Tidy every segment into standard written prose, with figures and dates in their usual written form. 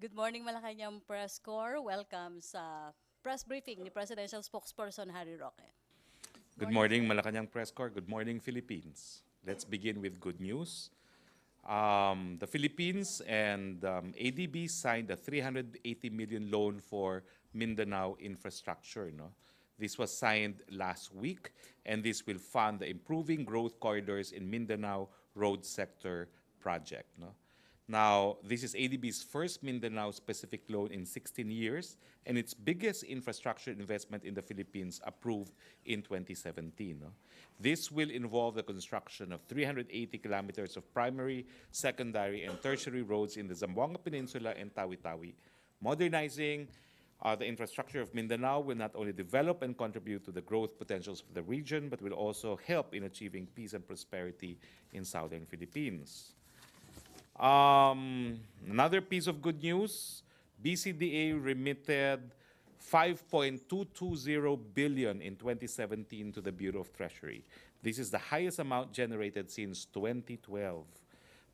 Good morning, Malacañang Press Corps. Welcome sa press briefing ni Presidential Spokesperson Harry Roque. Good Morning, morning, sir. Malacañang Press Corps. Good morning, Philippines. Let's begin with good news. The Philippines and ADB signed a 380 million loan for Mindanao infrastructure. No? This was signed last week, and this will fund the Improving Growth Corridors in Mindanao Road Sector project. No? Now, this is ADB's first Mindanao-specific loan in 16 years and its biggest infrastructure investment in the Philippines approved in 2017. No? This will involve the construction of 380 kilometers of primary, secondary, and tertiary roads in the Zamboanga Peninsula and Tawi-Tawi. Modernizing the infrastructure of Mindanao will not only develop and contribute to the growth potentials of the region, but will also help in achieving peace and prosperity in southern Philippines. Another piece of good news, BCDA remitted 5.220 billion in 2017 to the Bureau of Treasury. This is the highest amount generated since 2012.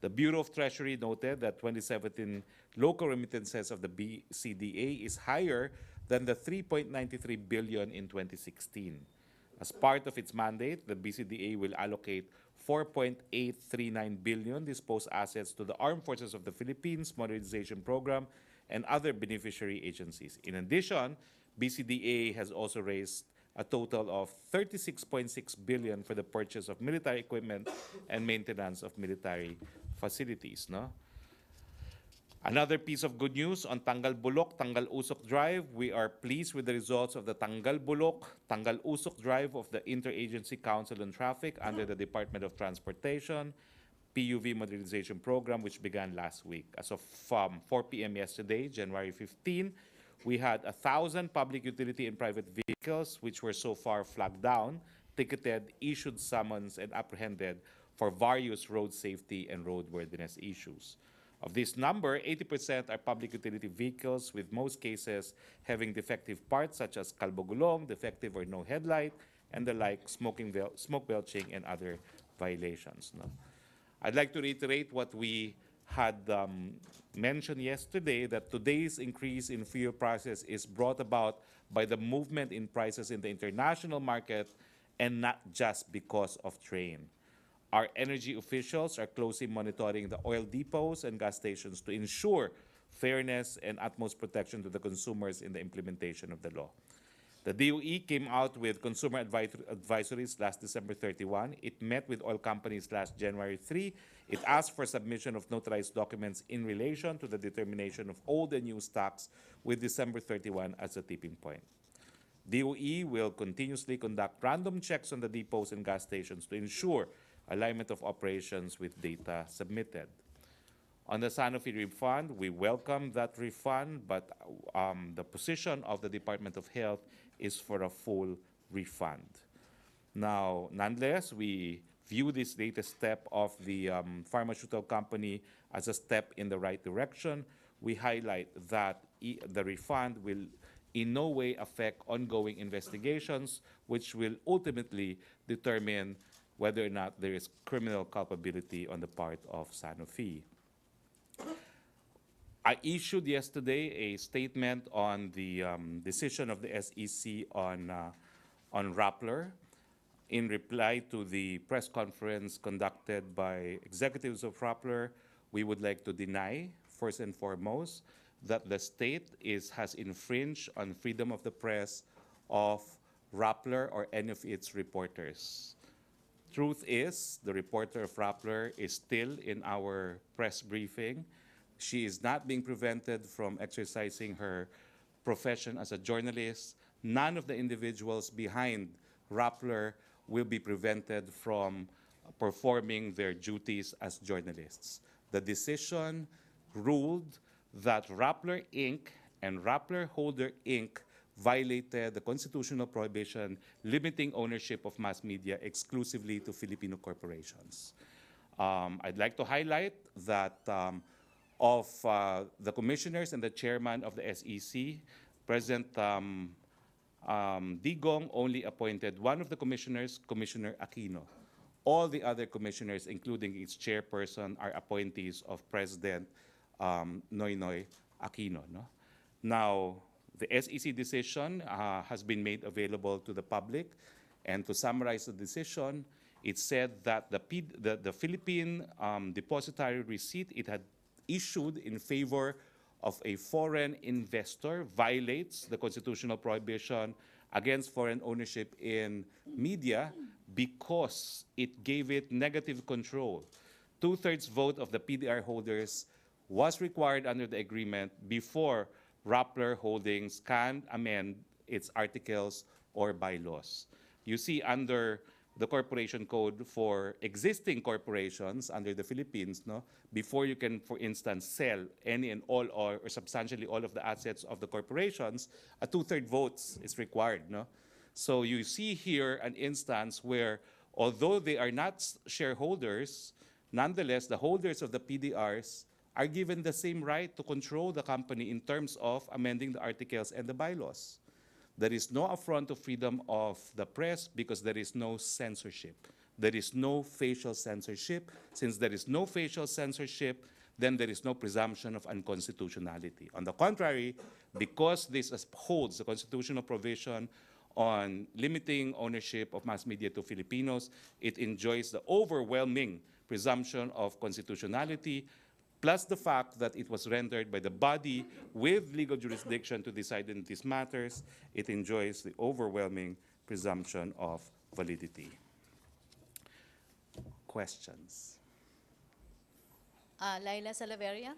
The Bureau of Treasury noted that 2017 local remittances of the BCDA is higher than the 3.93 billion in 2016. As part of its mandate, the BCDA will allocate 4.839 billion disposed assets to the Armed Forces of the Philippines Modernization Program and other beneficiary agencies. In addition, BCDA has also raised a total of 36.6 billion for the purchase of military equipment and maintenance of military facilities. No? Another piece of good news on Tanggal Bulok, Tanggal Usok Drive. We are pleased with the results of the Tanggal Bulok, Tanggal Usok Drive of the Interagency Council on Traffic under the Department of Transportation PUV Modernization Program, which began last week. As of 4 p.m. yesterday, January 15, we had 1,000 public utility and private vehicles which were so far flagged down, ticketed, issued summons, and apprehended for various road safety and roadworthiness issues. Of this number, 80% are public utility vehicles, with most cases having defective parts such as kalbogulong, defective or no headlight, and the like, smoke belching, and other violations. No? I'd like to reiterate what we had mentioned yesterday, that today's increase in fuel prices is brought about by the movement in prices in the international market and not just because of trade. Our energy officials are closely monitoring the oil depots and gas stations to ensure fairness and utmost protection to the consumers in the implementation of the law. The DOE came out with consumer advisories last December 31. It met with oil companies last January 3. It asked for submission of notarized documents in relation to the determination of old and new stocks, with December 31 as a tipping point. DOE will continuously conduct random checks on the depots and gas stations to ensure alignment of operations with data submitted. On the Sanofi refund, we welcome that refund, but the position of the Department of Health is for a full refund. Now, nonetheless, we view this latest step of the pharmaceutical company as a step in the right direction. We highlight that the refund will in no way affect ongoing investigations, which will ultimately determine whether or not there is criminal culpability on the part of Sanofi. I issued yesterday a statement on the decision of the SEC on Rappler. In reply to the press conference conducted by executives of Rappler, we would like to deny, first and foremost, that the state has infringed on freedom of the press of Rappler or any of its reporters. Truth is, the reporter of Rappler is still in our press briefing. She is not being prevented from exercising her profession as a journalist. None of the individuals behind Rappler will be prevented from performing their duties as journalists. The decision ruled that Rappler Inc. and Rappler Holder Inc. violated the constitutional prohibition limiting ownership of mass media exclusively to Filipino corporations. I'd like to highlight that of the commissioners and the chairman of the SEC, President Digong only appointed one of the commissioners, Commissioner Aquino. All the other commissioners, including its chairperson, are appointees of President Noynoy Aquino. No? Now, the SEC decision has been made available to the public, and to summarize the decision, it said that the Philippine depositary receipt it had issued in favor of a foreign investor violates the constitutional prohibition against foreign ownership in media because it gave it negative control. Two-thirds vote of the PDR holders was required under the agreement before Rappler Holdings can amend its articles or bylaws. You see, under the corporation code for existing corporations under the Philippines, no, before you can, for instance, sell any and all or substantially all of the assets of the corporations, a two-third votes is required. No? So you see here an instance where, although they are not shareholders, nonetheless, the holders of the PDRs are given the same right to control the company in terms of amending the articles and the bylaws. There is no affront to freedom of the press because there is no censorship. There is no facial censorship. Since there is no facial censorship, then there is no presumption of unconstitutionality. On the contrary, because this upholds the constitutional provision on limiting ownership of mass media to Filipinos, it enjoys the overwhelming presumption of constitutionality, plus the fact that it was rendered by the body with legal jurisdiction to decide in these matters, it enjoys the overwhelming presumption of validity. Questions? Laila Salaveria?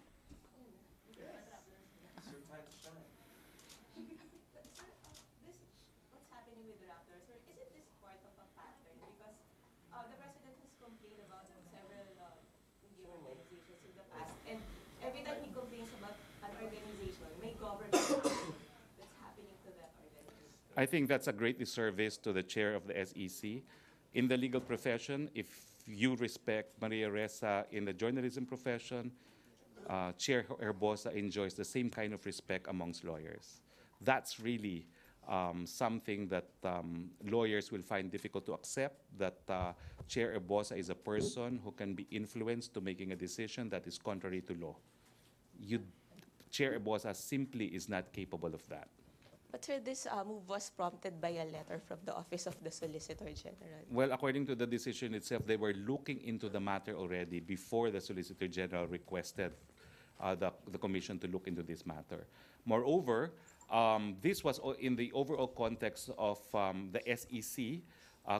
What's happening with Raptors? Or isn't this part of a pattern? Because the president has complained about several media organizations in the past, and every time he complains about an organization, may government action that's happening to that organization. I think that's a great disservice to the chair of the SEC. In the legal profession, if you respect Maria Ressa in the journalism profession, Chair Herbosa enjoys the same kind of respect amongst lawyers. That's really something that lawyers will find difficult to accept, that Chair Herbosa is a person who can be influenced to making a decision that is contrary to law. Chair Herbosa simply is not capable of that. But sir, this move was prompted by a letter from the Office of the Solicitor General. Well, according to the decision itself, they were looking into the matter already before the Solicitor General requested the Commission to look into this matter. Moreover, this was in the overall context of the SEC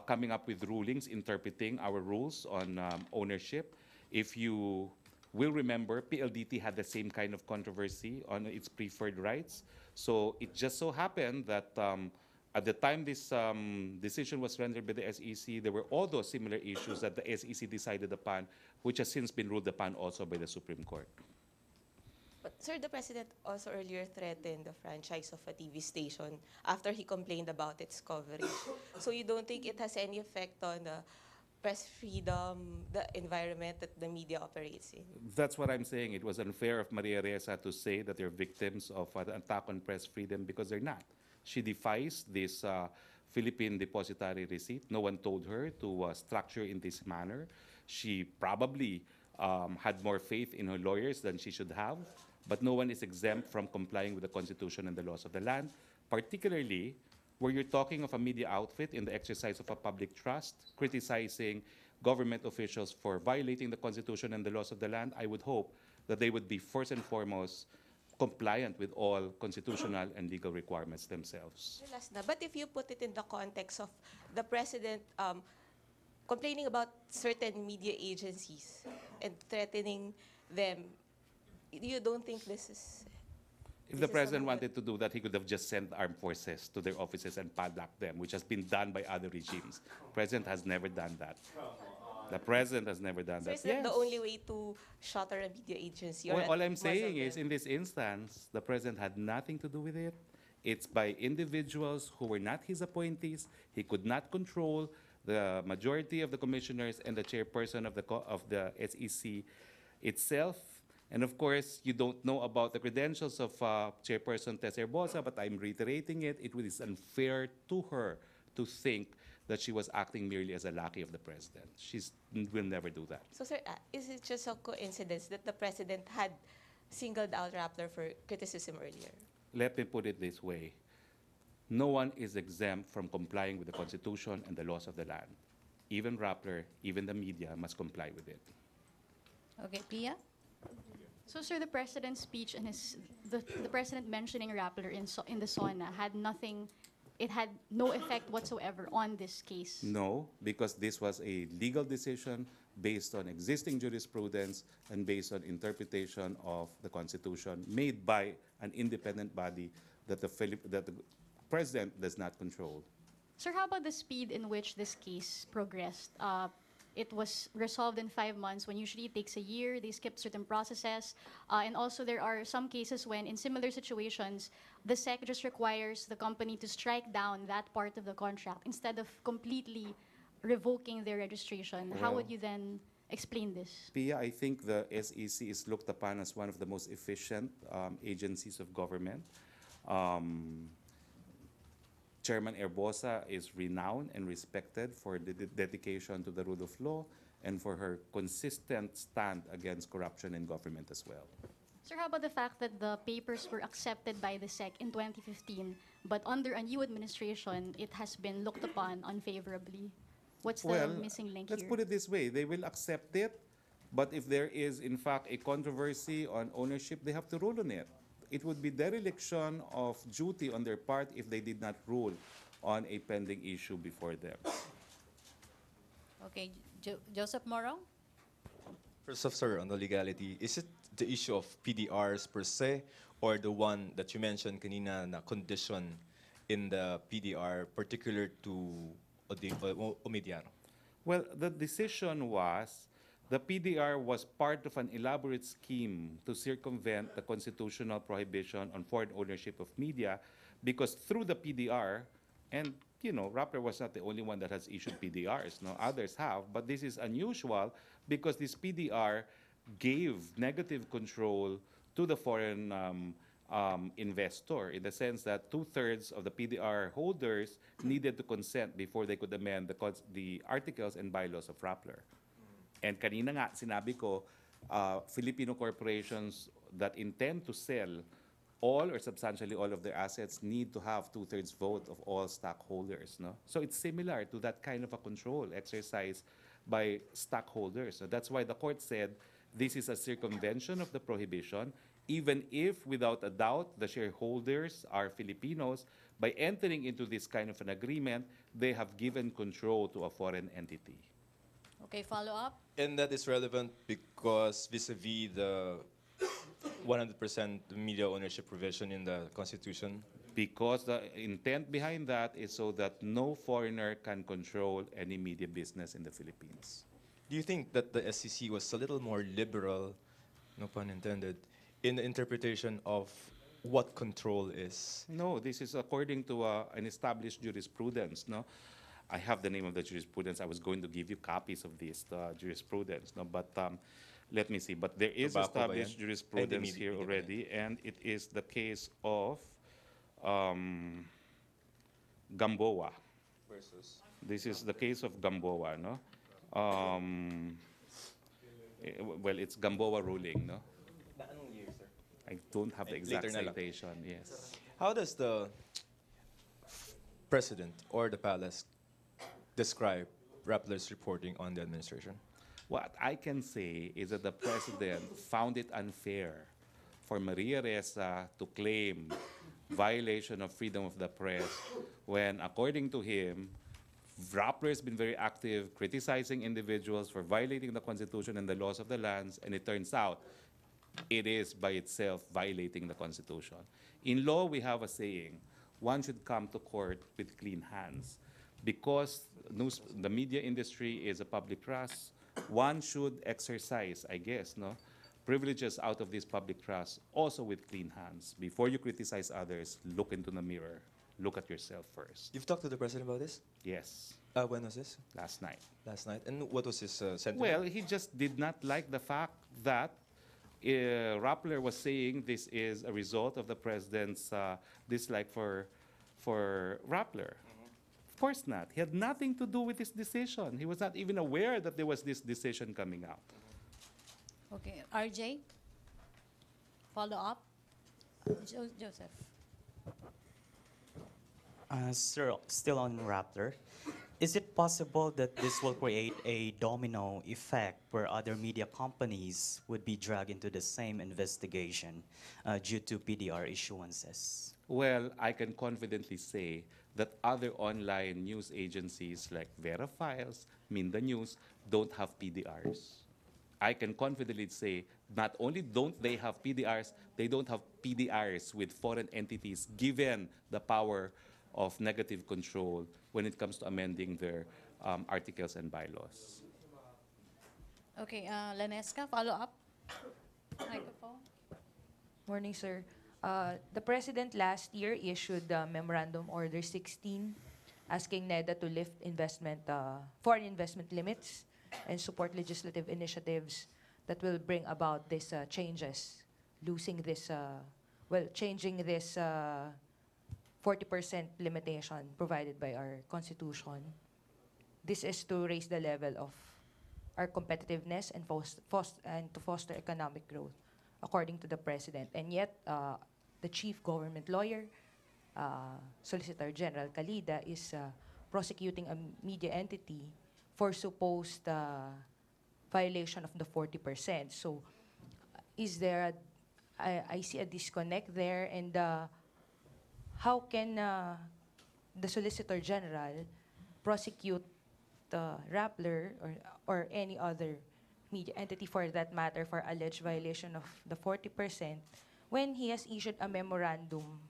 coming up with rulings interpreting our rules on ownership. If you will remember, PLDT had the same kind of controversy on its preferred rights. So it just so happened that at the time this decision was rendered by the SEC, there were all those similar issues that the SEC decided upon, which has since been ruled upon also by the Supreme Court. But sir, the president also earlier threatened the franchise of a TV station after he complained about its coverage. So you don't think it has any effect on the press freedom, the environment that the media operates in? That's what I'm saying. It was unfair of Maria Ressa to say that they're victims of an attack on press freedom because they're not. She defies this Philippine depositary receipt. No one told her to structure in this manner. She probably had more faith in her lawyers than she should have, but no one is exempt from complying with the Constitution and the laws of the land, particularly where you're talking of a media outfit in the exercise of a public trust, criticizing government officials for violating the Constitution and the laws of the land. I would hope that they would be first and foremost compliant with all constitutional and legal requirements themselves. Last na, but if you put it in the context of the president complaining about certain media agencies and threatening them, you don't think this is... If the president wanted to do that, he could have just sent armed forces to their offices and padlocked them, which has been done by other regimes. The president has never done that. The president has never done So that. is that the only way to shutter a media agency? Or All I'm most of saying is, them? in this instance, the president had nothing to do with it. It's by individuals who were not his appointees. He could not control the majority of the commissioners and the chairperson of the SEC itself. And of course, you don't know about the credentials of Chairperson Tess Herbosa, but I'm reiterating it. It is unfair to her to think that she was acting merely as a lackey of the president. She will never do that. So sir, is it just a coincidence that the president had singled out Rappler for criticism earlier? Let me put it this way. No one is exempt from complying with the Constitution and the laws of the land. Even Rappler, even the media must comply with it. Okay, Pia? So, sir, the president's speech and the president mentioning Rappler in the sauna had nothing, it had no effect whatsoever on this case. No, because this was a legal decision based on existing jurisprudence and based on interpretation of the Constitution made by an independent body that that the president does not control. Sir, how about the speed in which this case progressed? It was resolved in 5 months when usually it takes a year. They skipped certain processes. And also there are some cases when in similar situations, the SEC just requires the company to strike down that part of the contract instead of completely revoking their registration. How would Well- you then explain this? Pia, I think the SEC is looked upon as one of the most efficient agencies of government. Chairman Erbosa is renowned and respected for the dedication to the rule of law and for her consistent stand against corruption in government as well. Sir, how about the fact that the papers were accepted by the SEC in 2015, but under a new administration, it has been looked upon unfavorably? What's the missing link let's here? put it this way. They will accept it, but if there is, in fact, a controversy on ownership, they have to rule on it. It would be dereliction of duty on their part if they did not rule on a pending issue before them. Okay, Joseph Morong? First off, sir, on the legality, is it the issue of PDRs per se or the one that you mentioned kanina na condition in the PDR particular to Omidyano? Well, the decision was the PDR was part of an elaborate scheme to circumvent the constitutional prohibition on foreign ownership of media because through the PDR, and Rappler was not the only one that has issued PDRs, no, others have, but this is unusual because this PDR gave negative control to the foreign investor in the sense that 2/3 of the PDR holders needed to consent before they could amend the articles and bylaws of Rappler. And kanina nga, sinabi ko, Filipino corporations that intend to sell all or substantially all of their assets need to have 2/3 vote of all stockholders. No? So it's similar to that kind of a control exercised by stockholders. So that's why the court said this is a circumvention of the prohibition, even if without a doubt the shareholders are Filipinos. By entering into this kind of an agreement, they have given control to a foreign entity. Okay, follow up? And that is relevant because vis-a-vis the 100% media ownership provision in the Constitution. Because the intent behind that is so that no foreigner can control any media business in the Philippines. Do you think that the SEC was a little more liberal, no pun intended, in the interpretation of what control is? No, this is according to an established jurisprudence. No, I have the name of the jurisprudence. I was going to give you copies of this jurisprudence. No, but let me see. But there is Tobacco ba established yan? jurisprudence Ay, di, here media ba already, and it is the case of Gamboa. Versus? This is the case of Gamboa, no? Well, it's Gamboa ruling, no? Anong year, sir? I don't have the exact Later na lang. citation, yes. How does the president or the palace describe Rappler's reporting on the administration? What I can say is that the president found it unfair for Maria Ressa to claim violation of freedom of the press when, according to him, Rappler has been very active criticizing individuals for violating the Constitution and the laws of the lands, and it turns out it is by itself violating the Constitution. In law, we have a saying, one should come to court with clean hands. Because the media industry is a public trust, one should exercise, I guess, privileges out of this public trust also with clean hands. Before you criticize others, look into the mirror. Look at yourself first. You've talked to the president about this? Yes, When was this? last night. Last night. And what was his sentiment? Well, he just did not like the fact that Rappler was saying this is a result of the president's dislike for Rappler. Of course not. He had nothing to do with this decision. He was not even aware that there was this decision coming out. Okay, RJ? Follow up? Joseph. Sir, still on Raptor, is it possible that this will create a domino effect where other media companies would be dragged into the same investigation due to PDR issuances? Well, I can confidently say that other online news agencies like Vera Files, Minda News, don't have PDRs. I can confidently say not only don't they have PDRs, they don't have PDRs with foreign entities given the power of negative control when it comes to amending their articles and bylaws. Okay, Lanesca, follow up? Microphone. Morning, sir. The President last year issued Memorandum Order 16 asking NEDA to lift foreign investment limits and support legislative initiatives that will bring about these changes, changing this 40% limitation provided by our Constitution. This is to raise the level of our competitiveness and to foster economic growth, according to the President. And yet, the chief government lawyer, Solicitor General Calida, is prosecuting a media entity for supposed violation of the 40%. So, is there I see a disconnect there, and how can the Solicitor General prosecute Rappler or any other media entity for that matter for alleged violation of the 40% when he has issued a memorandum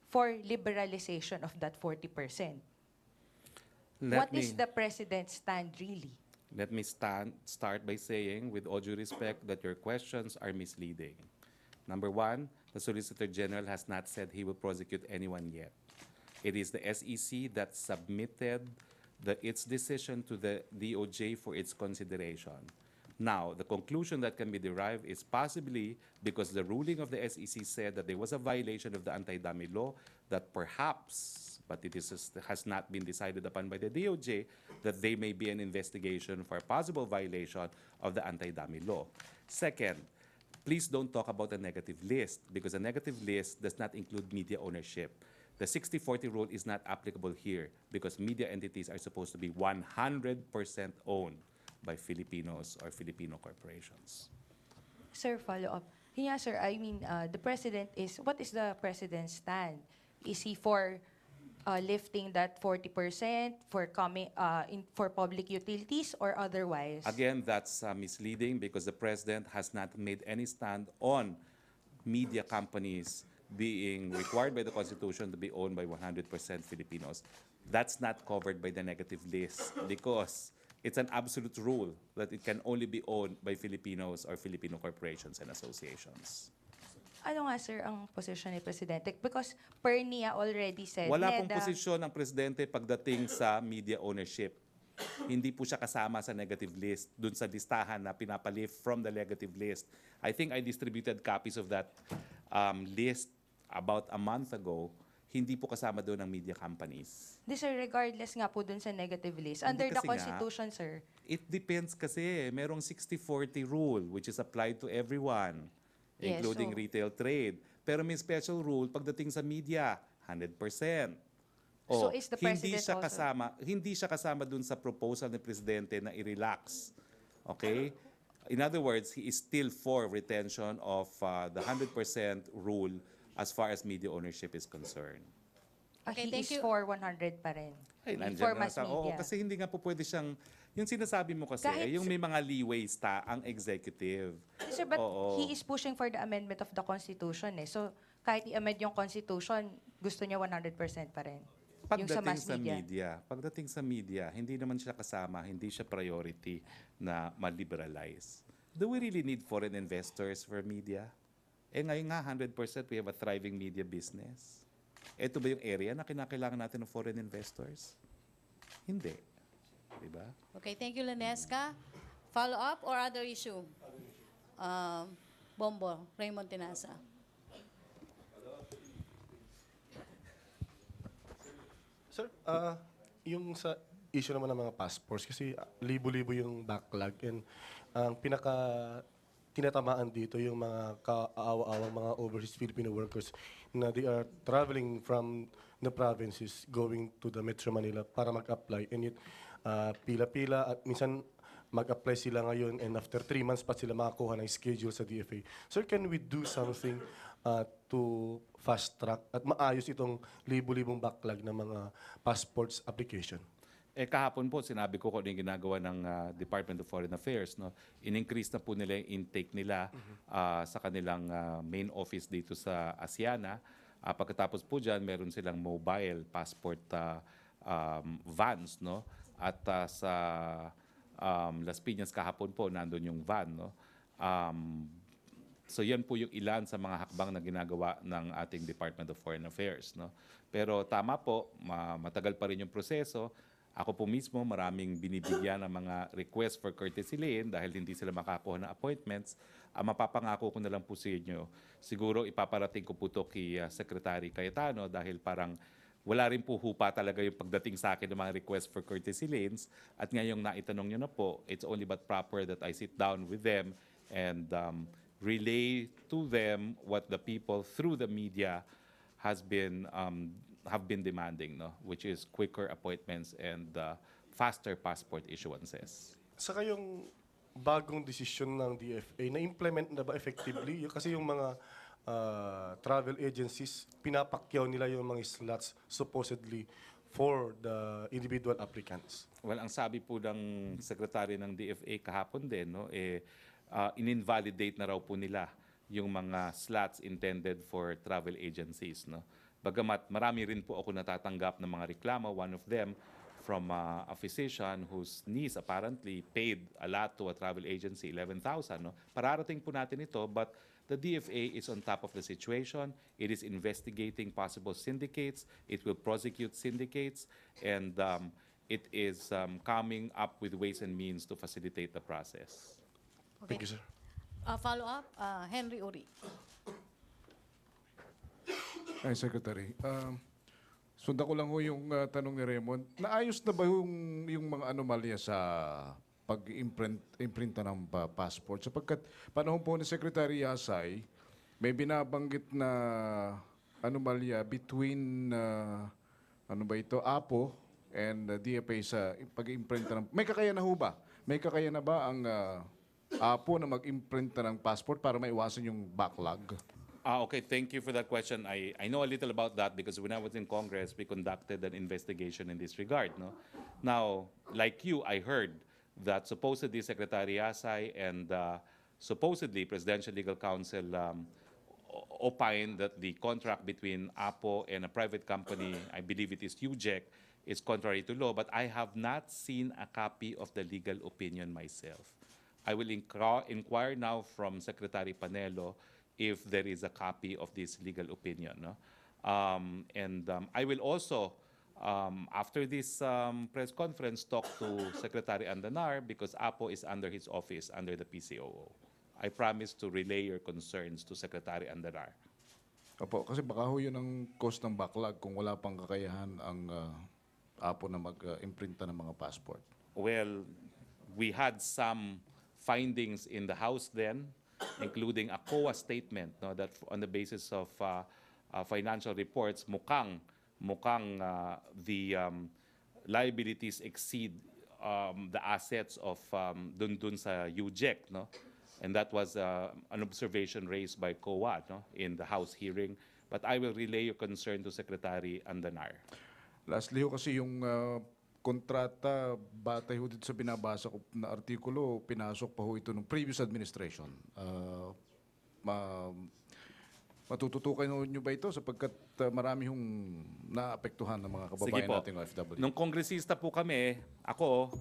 for liberalization of that 40%? What is the President's stand really? Let me start by saying, with all due respect, that your questions are misleading. Number one, the Solicitor General has not said he will prosecute anyone yet. It is the SEC that submitted its decision to the DOJ for its consideration. Now, the conclusion that can be derived is possibly because the ruling of the SEC said that there was a violation of the anti-dummy law, that perhaps, but has not been decided upon by the DOJ, that there may be an investigation for a possible violation of the anti-dummy law. Second, please don't talk about a negative list, because a negative list does not include media ownership. The 60-40 rule is not applicable here because media entities are supposed to be 100% owned by Filipinos or Filipino corporations. Sir, follow up. Yeah, sir, I mean, what is the President's stand? Is he for lifting that 40% for public utilities or otherwise? Again, that's misleading because the President has not made any stand on media companies being required by the Constitution to be owned by 100% Filipinos. That's not covered by the negative list because it's an absolute rule that it can only be owned by Filipinos or Filipino corporations and associations. Ano nga, sir, ang posisyon ni Presidente? Because Pernia already said, Wala pong posisyon ng Presidente pagdating sa media ownership. Hindi po siya kasama sa negative list, dun sa listahan na pinapalift from the negative list. I think I distributed copies of that list about a month ago. Hindi po kasama doon ng media companies. Sir, regardless nga po dun sa negative list. Under the Constitution, sir. It depends kasi. Merong 60-40 rule which is applied to everyone, Yes, including so retail trade. Pero may special rule pagdating sa media, 100%. So is the President hindi siya kasama dun sa proposal ng Presidente na i-relax. Okay? In other words, he is still for retention of the 100% rule as far as media ownership is concerned. Okay, he thank is you. for 100 pa rin. Ay, For nandiyan na mass sa, oo, media. kasi hindi nga po pwede siyang, yung sinasabi mo kasi, Kahit yung may mga leeways ang executive. Sir, but Oo. he is pushing for the amendment of the Constitution. So, kahit i-amend yung Constitution, gusto niya 100% pa rin. Yung sa mass media. Pagdating sa media, hindi naman siya kasama, hindi siya priority na ma-liberalize. Do we really need foreign investors for media? Ngayon nga, 100% we have a thriving media business. Ito ba yung area na kinakailangan natin ng foreign investors? Hindi. Diba? Okay, thank you, Lanesca. Follow up or other issue? Bombo, Raymond Tinasa. Sir, yung sa issue naman ng mga passports, kasi libo-libo yung backlog and ang pinaka tinatamaan dito yung mga kaawa-awang mga overseas Filipino workers na they are traveling from the provinces going to the Metro Manila para mag-apply. And yet, pila-pila at minsan mag-apply sila ngayon and after 3 months pa sila makakuha ng schedule sa DFA. Sir, can we do something to fast track at maayos itong libo-libong backlog ng mga passports application? Kahapon po, sinabi ko kung ano yung ginagawa ng Department of Foreign Affairs. No? In-increase na po nila yung intake nila sa kanilang main office dito sa Asiana. Pagkatapos po dyan, meron silang mobile passport vans. No? At sa Las Piñas kahapon po, nandun yung van. No? So yan po yung ilan sa mga hakbang na ginagawa ng ating Department of Foreign Affairs. No? Pero tama po, matagal pa rin yung proseso. Ako po mismo, maraming binibigyan ng mga request for courtesy lien dahil hindi sila makakuha ng appointments. Mapapangako ko na lang po sa inyo. Siguro ipaparating ko po ito kay Secretary Cayetano dahil parang wala rin po hupa talaga yung pagdating sa akin ng mga request for courtesy liens. At ngayong naitanong nyo na po, it's only but proper that I sit down with them and relay to them what the people through the media have been demanding, no? Which is quicker appointments and faster passport issuances. Saka yung bagong desisyon ng DFA, na-implement na ba effectively? Kasi yung mga travel agencies, pinapakyaw nila yung mga slots supposedly for the individual applicants. Well, ang sabi po ng Secretary ng DFA kahapon din, no, in-invalidate na raw po nila yung mga slots intended for travel agencies, no. Bagamat marami rin po ako natatanggap ng mga reklamo, one of them from a physician whose niece apparently paid a lot to a travel agency, 11,000. No? Pararating po natin ito, but the DFA is on top of the situation. It is investigating possible syndicates. It will prosecute syndicates. And it is coming up with ways and means to facilitate the process. Thank you, sir. Follow up, Henry Uri. Ay, Secretary. Sundan ko lang ho yung tanong ni Raymond. Naayos na ba yung mga anomalya sa pag-imprinta ng passport? Sapagkat panahon po ni Secretary Yasay, may binabanggit na anomalya between APO and DFA sa pag-imprinta ng... May kakaya na ho ba? May kakaya na ba ang APO na mag-imprinta ng passport para maiwasan yung backlog? Okay, thank you for that question. I know a little about that because when I was in Congress, we conducted an investigation in this regard. No? Now, like you, I heard that supposedly Secretary Yasay and supposedly Presidential Legal Counsel opined that the contract between APO and a private company, I believe it is UJEC, is contrary to law, but I have not seen a copy of the legal opinion myself. I will inquire now from Secretary Panelo if there is a copy of this legal opinion. No? I will also, after this press conference, talk to Secretary Andanar because APO is under his office, under the PCOO. I promise to relay your concerns to Secretary Andanar. Opo, kasi baka ho yun ang cause ng backlog kung wala pang kakayahan ang APO na mag-imprinta ng mga passport. Well, we had some findings in the House then, including a COA statement, no, that on the basis of financial reports, mukhang the liabilities exceed the assets of dun sa UJEC, no? And that was an observation raised by COA, no, in the House hearing. But I will relay your concern to Secretary Andanar. Lastly ho kasi yung kontrata, batay ho dito sa binabasa ko na artikulo, pinasok pa ho ito ng previous administration. Matututukan nyo ba ito sapagkat marami hong naapektuhan ng mga kababayan nating OFW? Nung kongresista po kami, ako,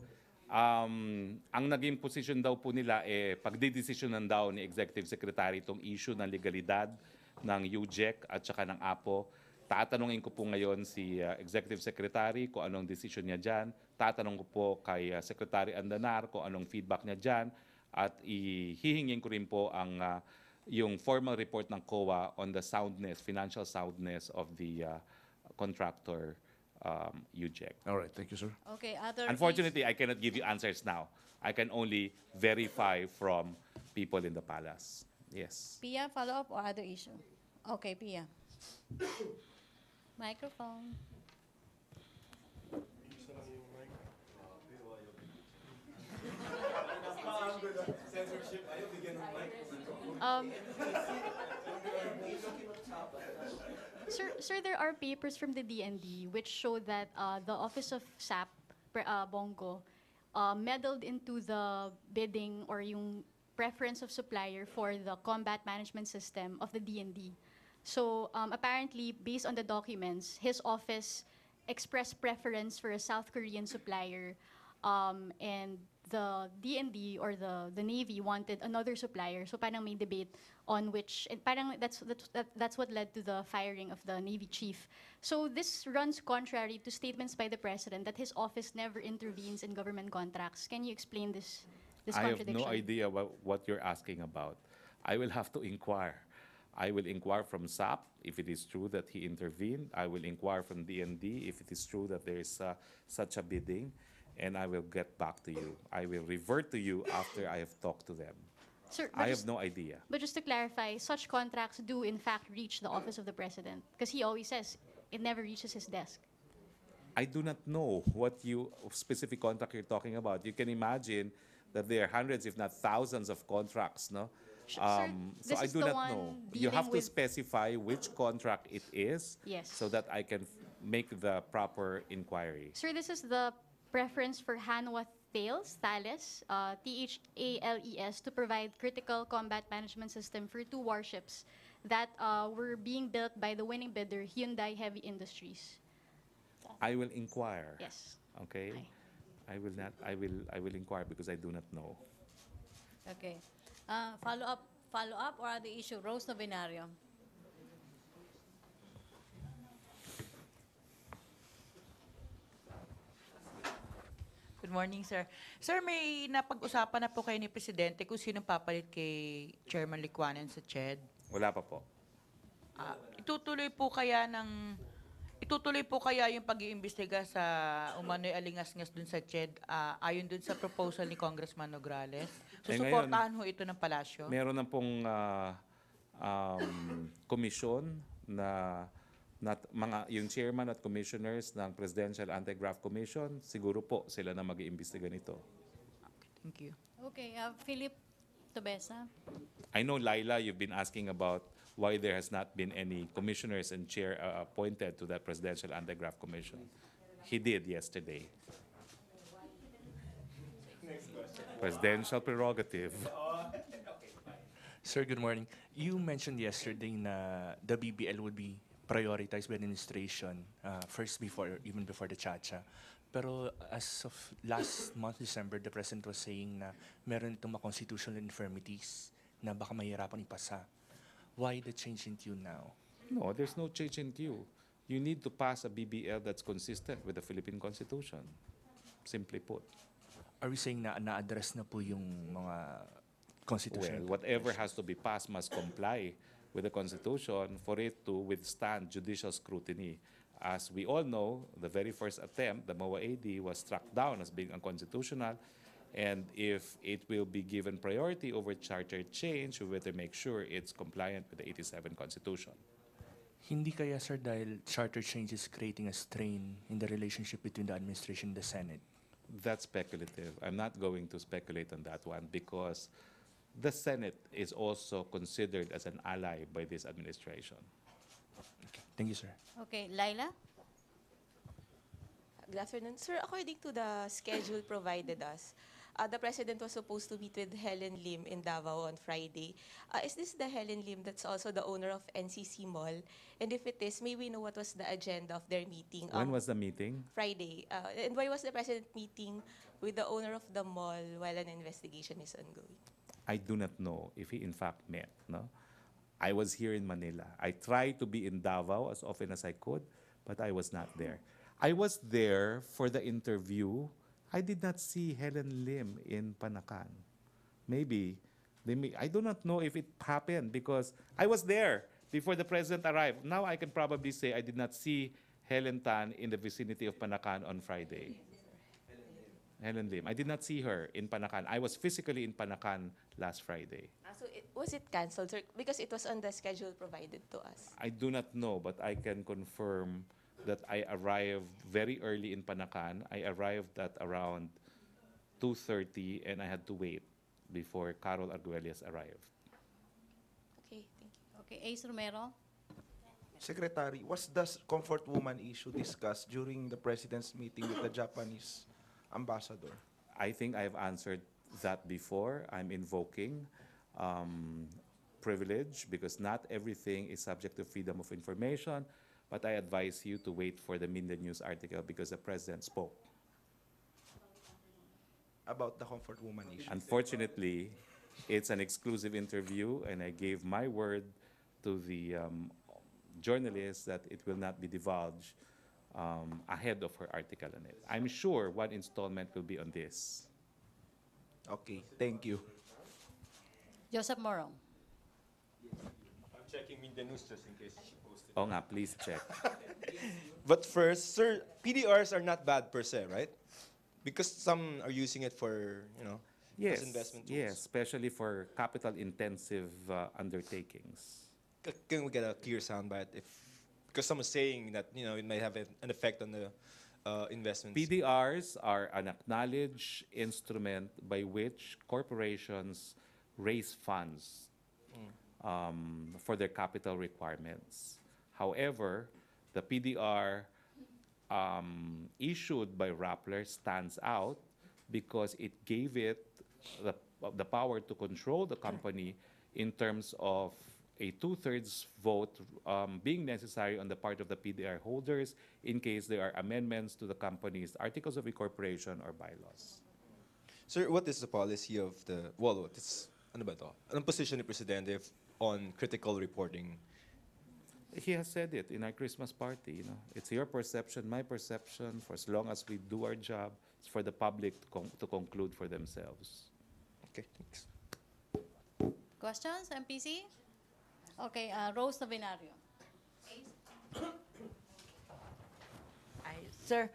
ang naging position daw po nila pagdidesisyonan daw ni Executive Secretary itong issue ng legalidad ng UJEC at saka ng APO. Tatanungin ko po ngayon si Executive Secretary kung anong decision niya dyan. Tatanong ko po kay Secretary Andanar kung anong feedback niya dyan. At hihingin ko rin po yung formal report ng COA on the soundness, financial soundness of the contractor UJEC. All right, thank you, sir. Okay, other Unfortunately, I cannot give you answers now. I can only verify from people in the palace. Yes. Pia, follow-up or other issue? Okay, Pia. Microphone. Um, sir, there are papers from the DND which show that the Office of SAP, Bongo, meddled into the bidding or yung preference of supplier for the combat management system of the DND. So apparently, based on the documents, his office expressed preference for a South Korean supplier, and the DND or the Navy wanted another supplier. So parang may debate on which, and parang that's what led to the firing of the Navy chief. So this runs contrary to statements by the President that his office never intervenes in government contracts. Can you explain this I have contradiction? no idea what you're asking about. I will have to inquire. I will inquire from SAP if it is true that he intervened. I will inquire from DND if it is true that there is such a bidding, and I will get back to you. I will revert to you after I have talked to them. Sir, I have no idea. But just to clarify, such contracts do in fact reach the office of the President, because he always says it never reaches his desk. I do not know what specific contract you're talking about. You can imagine that there are hundreds, if not thousands, of contracts, no? Sir, So this I is do the not one know. You dealing have to with- specify which contract it is, Yes. so that I can make the proper inquiry. Sir, this is the preference for Hanwha Thales, THALES, to provide critical combat management system for 2 warships that were being built by the winning bidder, Hyundai Heavy Industries. I will inquire. Yes. Okay. Aye. I will not. I will inquire because I do not know. Okay. Follow-up or other issue? Rose Novenario. Good morning, sir. Sir, may napag-usapan na po kayo ni Presidente kung sino papalit kay Chairman Licuanen sa CHED. Wala pa po. Itutuloy po kaya yung pag-iimbestiga sa umano'y alingas-ngas dun sa CHED ayon dun sa proposal ni Congressman Nograles? Susuportahan ho ito ng palasyo? Meron na pong komisyon na yung chairman at commissioners ng Presidential Anti-Graft Commission, siguro po sila na mag-iimbestiga nito. Thank you. Okay, Philip Tobesa. I know, Laila, you've been asking about why there has not been any commissioners and chair appointed to that Presidential Anti-Graft Commission. He did yesterday. Presidential prerogative. Sir, good morning. You mentioned yesterday na the BBL would be prioritized by the administration even before the Chacha. Pero as of last month, December, the President was saying na meron itong mga constitutional infirmities na baka mahirapan ipasa. Why the change in tune now? No, there's no change in tune. You need to pass a BBL that's consistent with the Philippine Constitution. Simply put. Are we saying na na-address na po yung mga constitutional? Well, whatever has to be passed must comply with the Constitution for it to withstand judicial scrutiny. As we all know, the very first attempt, the MOA AD, was struck down as being unconstitutional. And if it will be given priority over charter change, we better make sure it's compliant with the 87 Constitution. Hindi kaya, sir, dahil charter change is creating a strain in the relationship between the administration and the Senate? That's speculative. I'm not going to speculate on that one because the Senate is also considered as an ally by this administration. Okay. Thank you, sir. Okay, Laila. Good afternoon. Sir, according to the schedule provided us, the President was supposed to meet with Helen Lim in Davao on Friday. Is this the Helen Lim that's also the owner of NCC Mall? And if it is, may we know what was the agenda of their meeting? When was the meeting? Friday. And why was the President meeting with the owner of the mall while an investigation is ongoing? I do not know if he in fact met. No, I was here in Manila. I tried to be in Davao as often as I could, but I was not there. I was there for the interview. I did not see Helen Lim in Panacan. Maybe I do not know if it happened because I was there before the President arrived. Now I can probably say I did not see Helen Tan in the vicinity of Panacan on Friday. Helen Lim. I did not see her in Panacan. I was physically in Panacan last Friday. Was it canceled, sir? Because it was on the schedule provided to us. I do not know, but I can confirm that I arrived very early in Panacan. I arrived at around 2:30, and I had to wait before Carol Arguelles arrived. Okay, thank you. Okay, Ace Romero. Secretary, was the comfort woman issue discussed during the President's meeting with the Japanese ambassador? I think I have answered that before. I'm invoking privilege because not everything is subject to freedom of information, but I advise you to wait for the Minden News article because the President spoke. About the comfort woman issue? Unfortunately, it's an exclusive interview, and I gave my word to the journalist that it will not be divulged ahead of her article on it. I'm sure one installment will be on this. Okay, thank you. Joseph Morong. I'm checking the news just in case she posted. Oh nga, please check. But first, sir, PDRs are not bad per se, right? Because some are using it for, Yes, as investment tools. yes, especially for capital-intensive undertakings. Can we get a clear soundbite? Because someone's saying that, it might have an effect on the investments. PDRs are an acknowledged instrument by which corporations raise funds for their capital requirements. However, the PDR issued by Rappler stands out because it gave it the power to control the company in terms of a 2/3 vote being necessary on the part of the PDR holders in case there are amendments to the company's articles of incorporation or bylaws. Sir, what is the policy of the, ano ba to? Anong position ni Presidente on critical reporting? He has said it in our Christmas party. It's your perception, my perception. For as long as we do our job, it's for the public to conclude for themselves. Okay, thanks. Questions, MPC? Okay, Rose Navinario. Sir,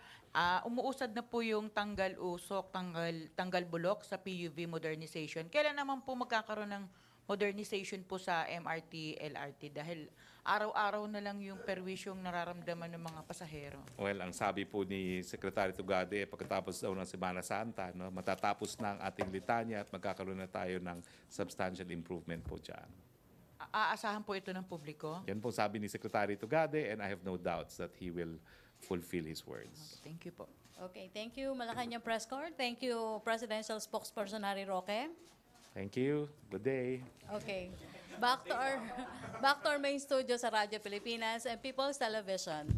umuusad na po yung tanggal usok, tanggal bulok sa PUV modernization. Kailan naman po magkakaroon ng modernization po sa MRT, LRT? Dahil araw-araw na lang yung perwisyong nararamdaman ng mga pasahero. Well, ang sabi po ni Secretary Tugade, pagkatapos daw ng Semana Santa, matatapos na ang ating litanya at magkakaroon na tayo ng substantial improvement po dyan. Aasahan po ito ng publiko? Yan po sabi ni Secretary Tugade, and I have no doubts that he will fulfill his words. Okay, thank you po. Okay, thank you, Malacañang Press Corps. Thank you, Presidential Spokesperson Harry Roque. Thank you. Good day. Okay. Back to our main studio sa Radyo Pilipinas and People's Television.